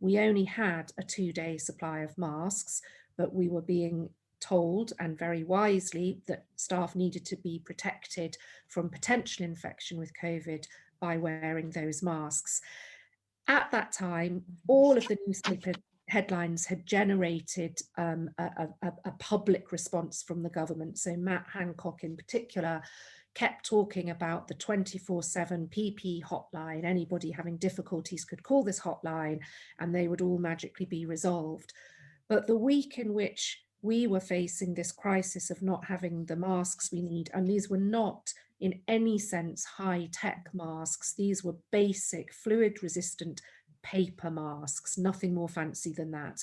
We only had a 2-day supply of masks, but we were being told, and very wisely, that staff needed to be protected from potential infection with COVID by wearing those masks. At that time, all of the newspaper headlines had generated a public response from the government. So Matt Hancock in particular kept talking about the 24/7 PP hotline. Anybody having difficulties could call this hotline and they would all magically be resolved. But the week in which we were facing this crisis of not having the masks we need, and these were not in any sense high-tech masks, these were basic fluid resistant paper masks, nothing more fancy than that.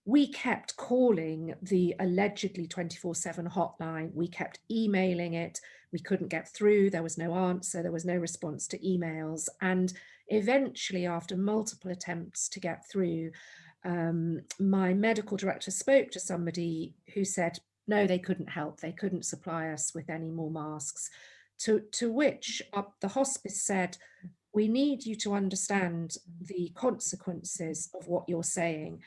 We kept calling the allegedly 24/7 hotline. We kept emailing it. We couldn't get through. There was no answer. There was no response to emails. And eventually, after multiple attempts to get through, my medical director spoke to somebody who said, no, they couldn't help. They couldn't supply us with any more masks. To which the hospice said, we need you to understand the consequences of what you're saying.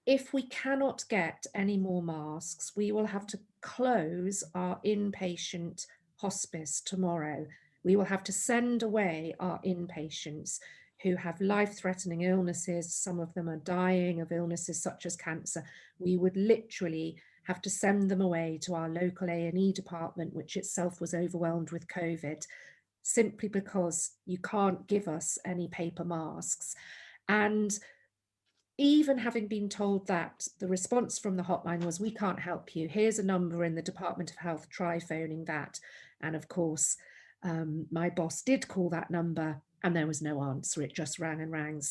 If we cannot get any more masks, we will have to close our inpatient hospice tomorrow. We will have to send away our inpatients who have life-threatening illnesses. Some of them are dying of illnesses such as cancer. We would literally have to send them away to our local A&E department, which itself was overwhelmed with COVID, simply because you can't give us any paper masks. And even having been told that, the response from the hotline was, we can't help you. Here's a number in the Department of Health, try phoning that. And of course, my boss did call that number and there was no answer. It just rang and rang.